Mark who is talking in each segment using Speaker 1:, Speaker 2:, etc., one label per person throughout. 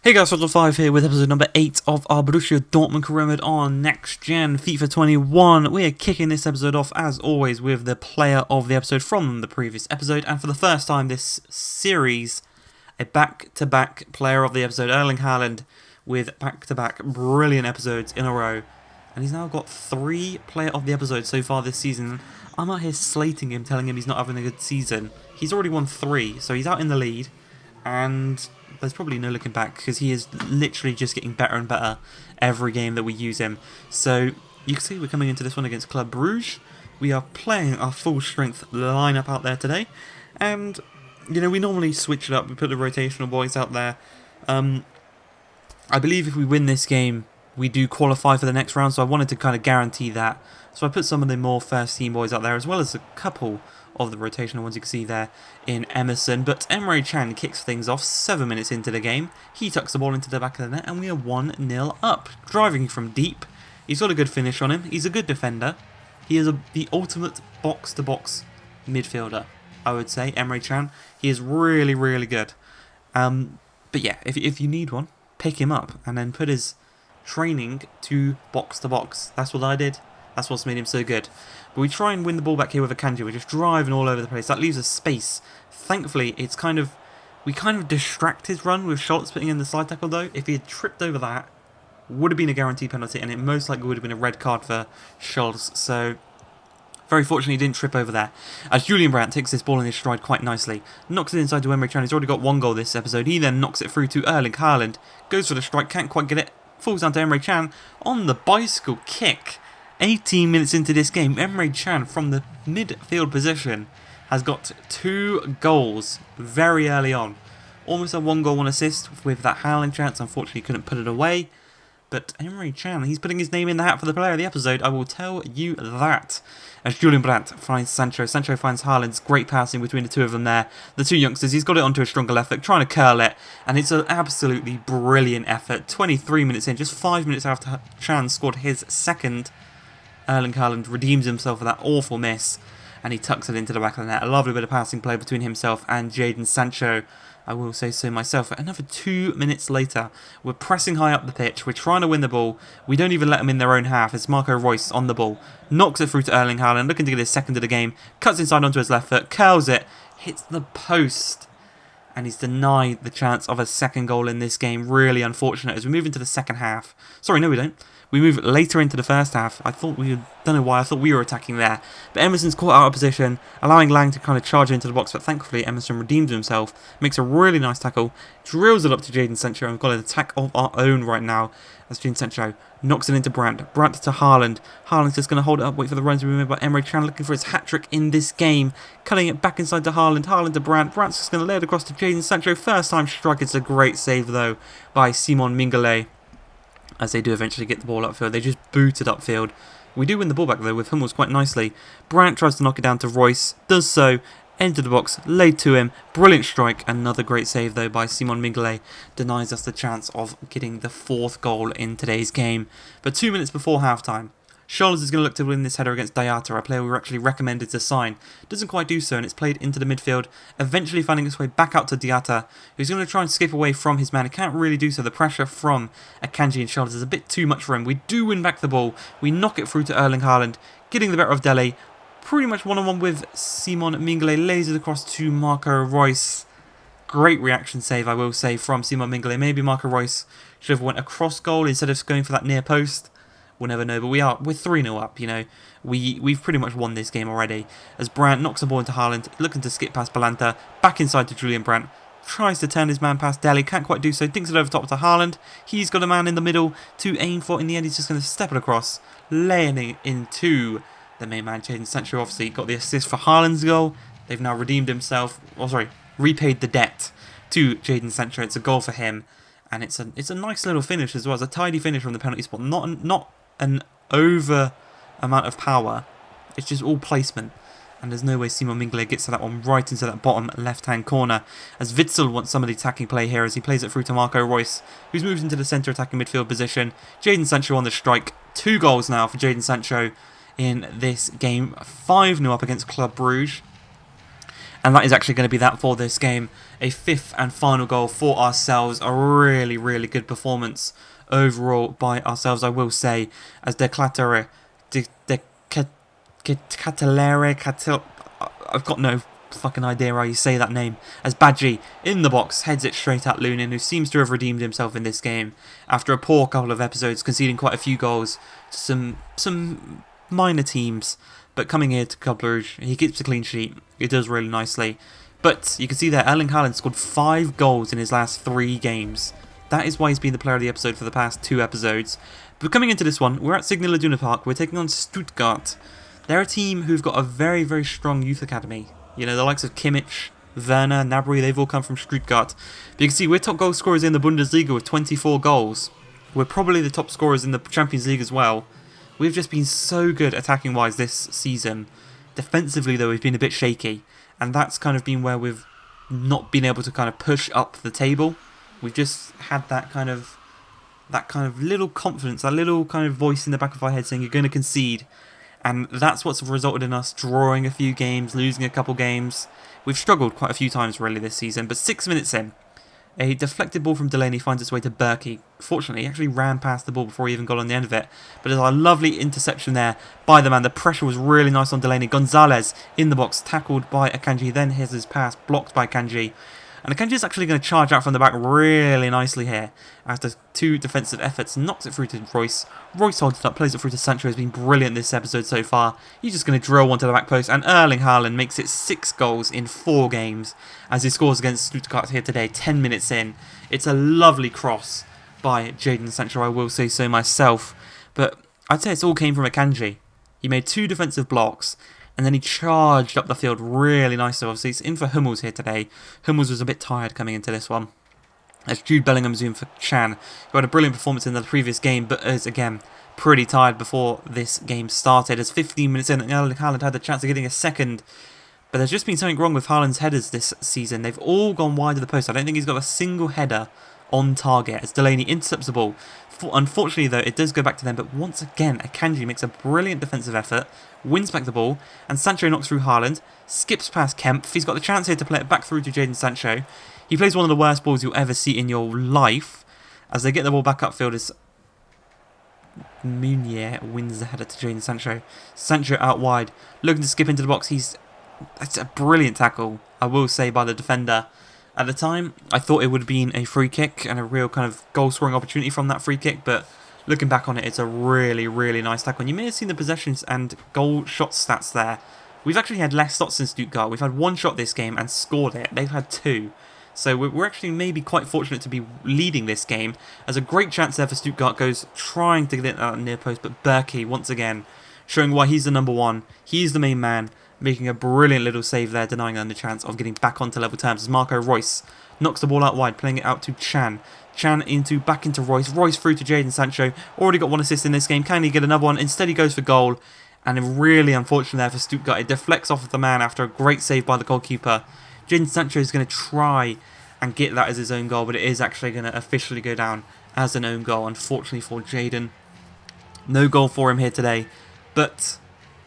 Speaker 1: Hey guys, Total5 here with episode number 8 of our Borussia Dortmund career on Next Gen FIFA 21. We are kicking this episode off, as always, with the player of the episode from the previous episode, and for the first time this series, a back-to-back player of the episode, Erling Haaland, with back-to-back brilliant episodes in a row. And he's now got 3 player of the episode so far this season. I'm out here slating him, telling him he's not having a good season. He's already won 3, so he's out in the lead, and there's probably no looking back because he is literally just getting better and better every game that we use him. So you can see we're coming into this one against Club Brugge. We are playing our full strength lineup out there today, and you know, we normally switch it up. We put the rotational boys out there. I believe if we win this game, we do qualify for the next round, so I wanted to kind of guarantee that. So I put some of the more first team boys out there, as well as a couple of the rotational ones you can see there in Emerson. But Emre Can kicks things off 7 minutes into the game. He tucks the ball into the back of the net, and we are 1-0 up. Driving from deep. He's got a good finish on him. He's a good defender. He is the ultimate box-to-box midfielder, I would say, Emre Can. He is really, really good. But yeah, if you need one, pick him up and then put his training to box-to-box. That's what I did. That's what's made him so good. But we try and win the ball back here with Akanji. We're just driving all over the place. That leaves us space. Thankfully, we kind of distract his run with Schultz putting in the slide tackle though. If he had tripped over that, would have been a guaranteed penalty, and it most likely would have been a red card for Schultz. So very fortunately, he didn't trip over there. As Julian Brandt takes this ball in his stride quite nicely. Knocks it inside to Emre Can. He's already got 1 goal this episode. He then knocks it through to Erling Haaland. Goes for the strike, can't quite get it. Falls down to Emre Can on the bicycle kick. 18 minutes into this game, Emre Can from the midfield position has got 2 goals very early on. Almost a 1 goal, 1 assist with that Haaland chance. Unfortunately, couldn't put it away. But Emre Can, he's putting his name in the hat for the player of the episode, I will tell you that. As Julian Brandt finds Sancho. Sancho finds Haaland's great passing between the two of them there. The 2 youngsters, he's got it onto a stronger left foot, trying to curl it. And it's an absolutely brilliant effort. 23 minutes in, just 5 minutes after Can scored his second. Erling Haaland redeems himself for that awful miss, and he tucks it into the back of the net. A lovely bit of passing play between himself and Jadon Sancho. I will say so myself. Another 2 minutes later, we're pressing high up the pitch. We're trying to win the ball. We don't even let them in their own half. It's Marco Reus on the ball. Knocks it through to Erling Haaland, looking to get his second of the game. Cuts inside onto his left foot, curls it, hits the post. And he's denied the chance of a second goal in this game. Really unfortunate as we move into the second half. Sorry, no we don't. We move later into the first half. Don't know why, I thought we were attacking there. But Emerson's caught out of position, allowing Lang to kind of charge into the box. But thankfully, Emerson redeems himself, makes a really nice tackle, drills it up to Jadon Sancho, and we've got an attack of our own right now. As Jadon Sancho knocks it into Brandt. Brandt to Haaland. Haaland's just going to hold it up, wait for the runs to be made by Emre Can, looking for his hat-trick in this game. Cutting it back inside to Haaland. Haaland to Brandt. Brandt's just going to lay it across to Jadon Sancho. First time strike. It's a great save, though, by Simon Mignolet. As they do eventually get the ball upfield. They just boot it upfield. We do win the ball back though with Hummels quite nicely. Brandt tries to knock it down to Reus. Does so. Into the box. Laid to him. Brilliant strike. Another great save though by Simon Mignolet. Denies us the chance of getting the 4th goal in today's game. But 2 minutes before halftime, Scholz is going to look to win this header against Diatta, a player we were actually recommended to sign. Doesn't quite do so, and it's played into the midfield, eventually finding its way back out to Diatta, who's going to try and skip away from his man. He can't really do so. The pressure from Akanji and Scholz is a bit too much for him. We do win back the ball. We knock it through to Erling Haaland, getting the better of Dele. Pretty much one-on-one with Simon Mignolet, lays it across to Marco Reus. Great reaction save, I will say, from Simon Mignolet. Maybe Marco Reus should have went across goal instead of going for that near post. We'll never know, but we're 3-0 up, you know. We've pretty much won this game already. As Brandt knocks the ball into Haaland, looking to skip past Balanta, back inside to Julian Brandt. Tries to turn his man past Dele, can't quite do so, dinks it over top to Haaland. He's got a man in the middle to aim for. In the end, he's just going to step it across, laying it into the main man, Jadon Sancho. Obviously got the assist for Haaland's goal. They've now redeemed himself, repaid the debt to Jadon Sancho. It's a goal for him. And it's a nice little finish as well. It's a tidy finish from the penalty spot. Not an over amount of power. It's just all placement. And there's no way Simon Mignolet gets to that one right into that bottom left-hand corner. As Witsel wants some of the attacking play here as he plays it through to Marco Reus, who's moved into the centre attacking midfield position. Jadon Sancho on the strike. 2 goals now for Jadon Sancho in this game. 5-0 up against Club Brugge. And that is actually going to be that for this game. A 5th and final goal for ourselves. A really, really good performance overall by ourselves, I will say. As Declatere, I've got no fucking idea how you say that name. As Badji in the box heads it straight at Lunin, who seems to have redeemed himself in this game after a poor couple of episodes, conceding quite a few goals to some minor teams. But coming here to Club Brugge, he keeps a clean sheet. He does really nicely. But you can see there, Erling Haaland scored 5 goals in his last 3 games. That is why he's been the player of the episode for the past 2 episodes. But coming into this one, we're at Signal Iduna Park. We're taking on Stuttgart. They're a team who've got a very, very strong youth academy. You know, the likes of Kimmich, Werner, Gnabry, they've all come from Stuttgart. But you can see we're top goal scorers in the Bundesliga with 24 goals. We're probably the top scorers in the Champions League as well. We've just been so good attacking-wise this season. Defensively, though, we've been a bit shaky. And that's kind of been where we've not been able to kind of push up the table. We've just had that kind of little confidence, that little kind of voice in the back of our head saying you're going to concede. And that's what's resulted in us drawing a few games, losing a couple games. We've struggled quite a few times really this season, but 6 minutes in, a deflected ball from Delaney finds its way to Berkey. Fortunately, he actually ran past the ball before he even got on the end of it. But there's a lovely interception there by the man. The pressure was really nice on Delaney. Gonzalez in the box, tackled by Akanji. Then here's his pass, blocked by Akanji. And Akanji is actually going to charge out from the back really nicely here. After 2 defensive efforts, knocks it through to Royce. Royce holds it up, plays it through to Sancho. Has been brilliant this episode so far. He's just going to drill onto the back post. And Erling Haaland makes it 6 goals in 4 games as he scores against Stuttgart here today, 10 minutes in. It's a lovely cross by Jadon Sancho, I will say so myself. But I'd say it all came from Akanji. He made 2 defensive blocks. And then he charged up the field really nicely. Obviously, it's in for Hummels here today. Hummels was a bit tired coming into this one. As Jude Bellingham's in for Chan, who had a brilliant performance in the previous game, but is, again, pretty tired before this game started. As 15 minutes in, Erling Haaland had the chance of getting a second. But there's just been something wrong with Haaland's headers this season. They've all gone wide of the post. I don't think he's got a single header on target as Delaney intercepts the ball. Unfortunately, though, it does go back to them, but once again, Akanji makes a brilliant defensive effort, wins back the ball, and Sancho knocks through Haaland, skips past Kempf. He's got the chance here to play it back through to Jadon Sancho. He plays one of the worst balls you'll ever see in your life. As they get the ball back upfield, as Meunier wins the header to Jadon Sancho. Sancho out wide, looking to skip into the box. That's a brilliant tackle, I will say, by the defender. At the time, I thought it would have been a free kick and a real kind of goal-scoring opportunity from that free kick, but looking back on it, it's a really, really nice tackle. And you may have seen the possessions and goal shot stats there. We've actually had less shots in Stuttgart. We've had 1 shot this game and scored it. They've had 2. So we're actually maybe quite fortunate to be leading this game. As a great chance there for Stuttgart goes trying to get it out near post, but Berkey, once again, showing why he's the number 1. He's the main man. Making a brilliant little save there, denying them the chance of getting back onto level terms as Marco Royce knocks the ball out wide, playing it out to Chan. Chan back into Royce. Royce through to Jadon Sancho. Already got 1 assist in this game. Can he get another one? Instead he goes for goal. And really unfortunate there for Stuttgart. It deflects off of the man after a great save by the goalkeeper. Jadon Sancho is going to try and get that as his own goal, but it is actually going to officially go down as an own goal, unfortunately for Jadon. No goal for him here today. But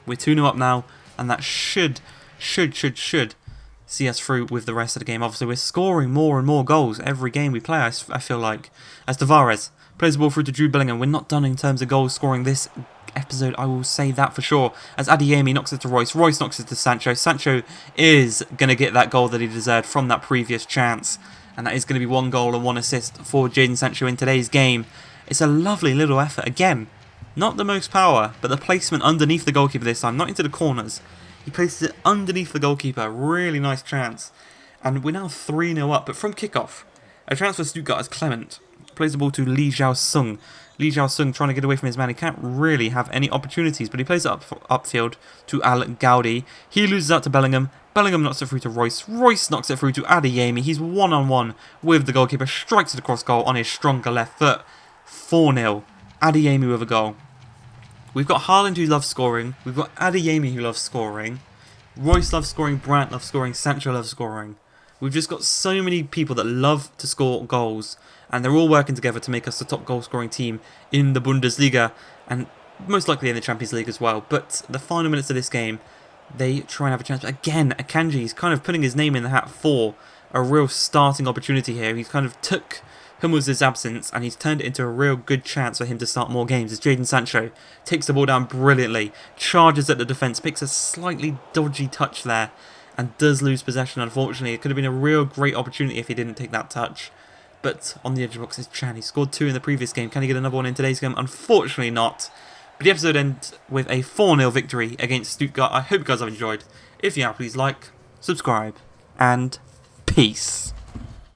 Speaker 1: we're 2-0 up now. And that should see us through with the rest of the game. Obviously, we're scoring more and more goals every game we play, I feel like. As Tavares plays the ball through to Jude Bellingham. We're not done in terms of goals scoring this episode, I will say that for sure. As Adeyemi knocks it to Royce. Royce knocks it to Sancho. Sancho is going to get that goal that he deserved from that previous chance. And that is going to be 1 goal and 1 assist for Jadon Sancho in today's game. It's a lovely little effort. Again, not the most power, but the placement underneath the goalkeeper this time, not into the corners. He places it underneath the goalkeeper. Really nice chance. And we're now 3-0 up, but from kickoff, a chance for Stuttgart as Clement plays the ball to Lee Jiao-sung. Lee Jiao-sung trying to get away from his man. He can't really have any opportunities, but he plays it upfield to Al Gaudi. He loses out to Bellingham. Bellingham knocks it through to Royce. Royce knocks it through to Adeyemi. He's one-on-one with the goalkeeper. Strikes it across goal on his stronger left foot. 4-0. Adeyemi with a goal. We've got Haaland who loves scoring. We've got Adeyemi who loves scoring. Royce loves scoring. Brandt loves scoring. Sancho loves scoring. We've just got so many people that love to score goals. And they're all working together to make us the top goal scoring team in the Bundesliga. And most likely in the Champions League as well. But the final minutes of this game, they try and have a chance. But again, Akanji's kind of putting his name in the hat for a real starting opportunity here. He's kind of took Hummels' absence and he's turned it into a real good chance for him to start more games as Jadon Sancho takes the ball down brilliantly, charges at the defence, picks a slightly dodgy touch there and does lose possession unfortunately. It could have been a real great opportunity if he didn't take that touch. But on the edge of the box is Chan. He scored 2 in the previous game. Can he get another one in today's game? Unfortunately not. But the episode ends with a 4-0 victory against Stuttgart. I hope you guys have enjoyed. If you have, please like, subscribe, and peace.